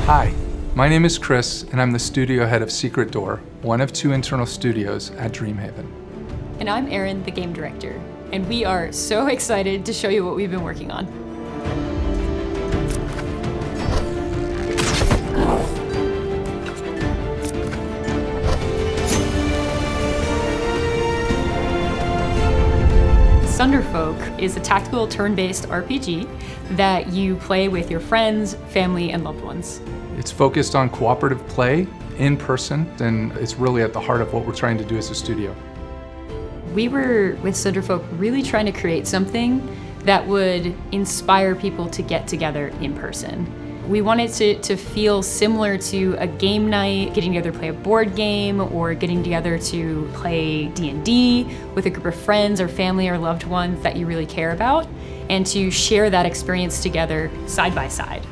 Hi, my name is Chris, and I'm the studio head of Secret Door, one of 2 internal studios at Dreamhaven. And I'm Erin, the game director, and we are so excited to show you what we've been working on. Sunderfolk is a tactical turn-based RPG that you play with your friends, family, and loved ones. It's focused on cooperative play in person, and it's really at the heart of what we're trying to do as a studio. We were, with Sunderfolk, really trying to create something that would inspire people to get together in person. We wanted to feel similar to a game night, getting together to play a board game, or getting together to play D&D with a group of friends or family or loved ones that you really care about, and to share that experience together side by side.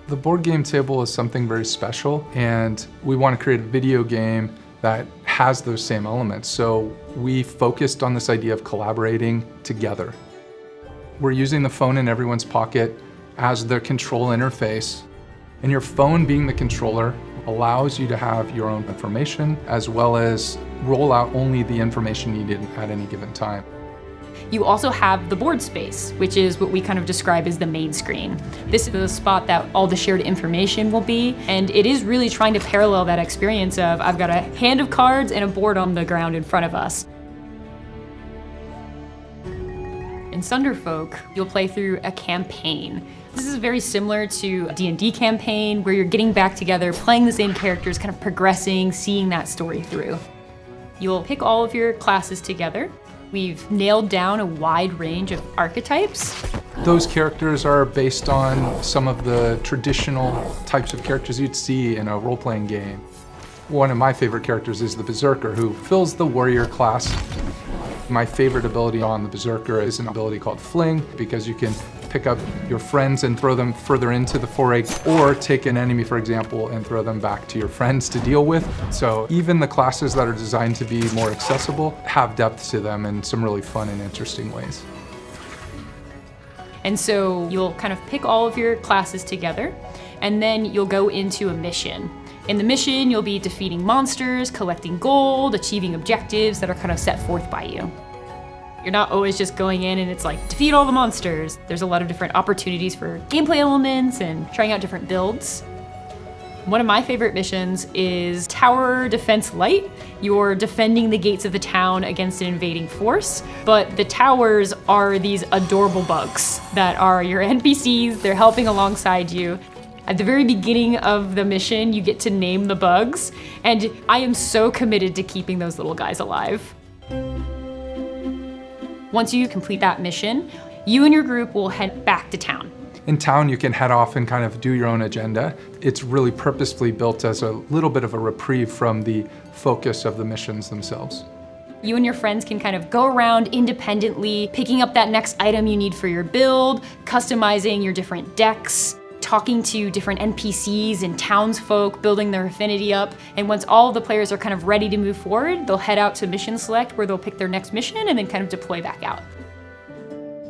The board game table is something very special, and we want to create a video game that has those same elements. So we focused on this idea of collaborating together. We're using the phone in everyone's pocket as the control interface. And your phone being the controller allows you to have your own information, as well as roll out only the information needed at any given time. You also have the board space, which is what we kind of describe as the main screen. This is the spot that all the shared information will be, and it is really trying to parallel that experience of I've got a hand of cards and a board on the ground in front of us. In Sunderfolk, you'll play through a campaign. This is very similar to a D&D campaign where you're getting back together, playing the same characters, kind of progressing, seeing that story through. You'll pick all of your classes together. We've nailed down a wide range of archetypes. Those characters are based on some of the traditional types of characters you'd see in a role-playing game. One of my favorite characters is the Berserker, who fills the warrior class. My favorite ability on the Berserker is an ability called Fling, because you can pick up your friends and throw them further into the foray, or take an enemy, for example, and throw them back to your friends to deal with. So even the classes that are designed to be more accessible have depth to them in some really fun and interesting ways. And so you'll kind of pick all of your classes together, and then you'll go into a mission. In the mission, you'll be defeating monsters, collecting gold, achieving objectives that are kind of set forth by you. You're not always just going in and it's like, defeat all the monsters. There's a lot of different opportunities for gameplay elements and trying out different builds. One of my favorite missions is Tower Defense Light. You're defending the gates of the town against an invading force, but the towers are these adorable bugs that are your NPCs. They're helping alongside you. At the very beginning of the mission, you get to name the bugs, and I am so committed to keeping those little guys alive. Once you complete that mission, you and your group will head back to town. In town, you can head off and kind of do your own agenda. It's really purposefully built as a little bit of a reprieve from the focus of the missions themselves. You and your friends can kind of go around independently, picking up that next item you need for your build, customizing your different decks, talking to different NPCs and townsfolk, building their affinity up. And once all of the players are kind of ready to move forward, they'll head out to mission select where they'll pick their next mission and then kind of deploy back out.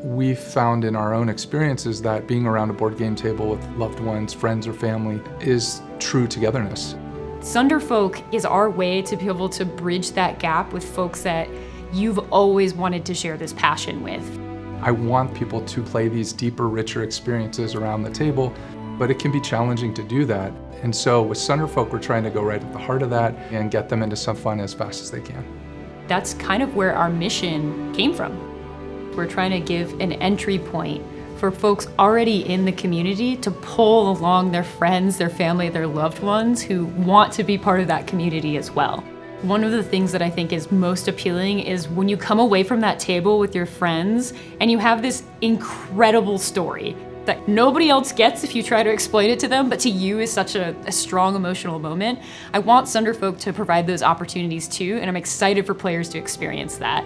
We've found in our own experiences that being around a board game table with loved ones, friends, or family is true togetherness. Sunderfolk is our way to be able to bridge that gap with folks that you've always wanted to share this passion with. I want people to play these deeper, richer experiences around the table, but it can be challenging to do that. And so with Sunderfolk, we're trying to go right at the heart of that and get them into some fun as fast as they can. That's kind of where our mission came from. We're trying to give an entry point for folks already in the community to pull along their friends, their family, their loved ones who want to be part of that community as well. One of the things that I think is most appealing is when you come away from that table with your friends and you have this incredible story that nobody else gets if you try to explain it to them, but to you is such a strong emotional moment. I want Sunderfolk to provide those opportunities too, and I'm excited for players to experience that.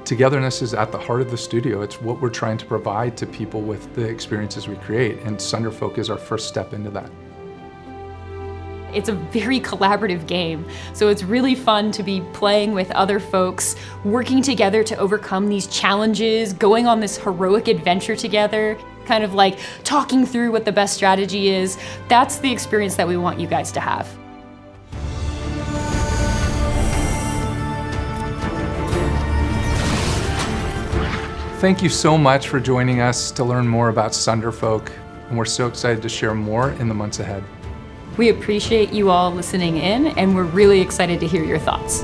Togetherness is at the heart of the studio. It's what we're trying to provide to people with the experiences we create, and Sunderfolk is our first step into that. It's a very collaborative game, so it's really fun to be playing with other folks, working together to overcome these challenges, going on this heroic adventure together. kind of like talking through what the best strategy is. That's the experience that we want you guys to have. Thank you so much for joining us to learn more about Sunderfolk, and we're so excited to share more in the months ahead. We appreciate you all listening in, and we're really excited to hear your thoughts.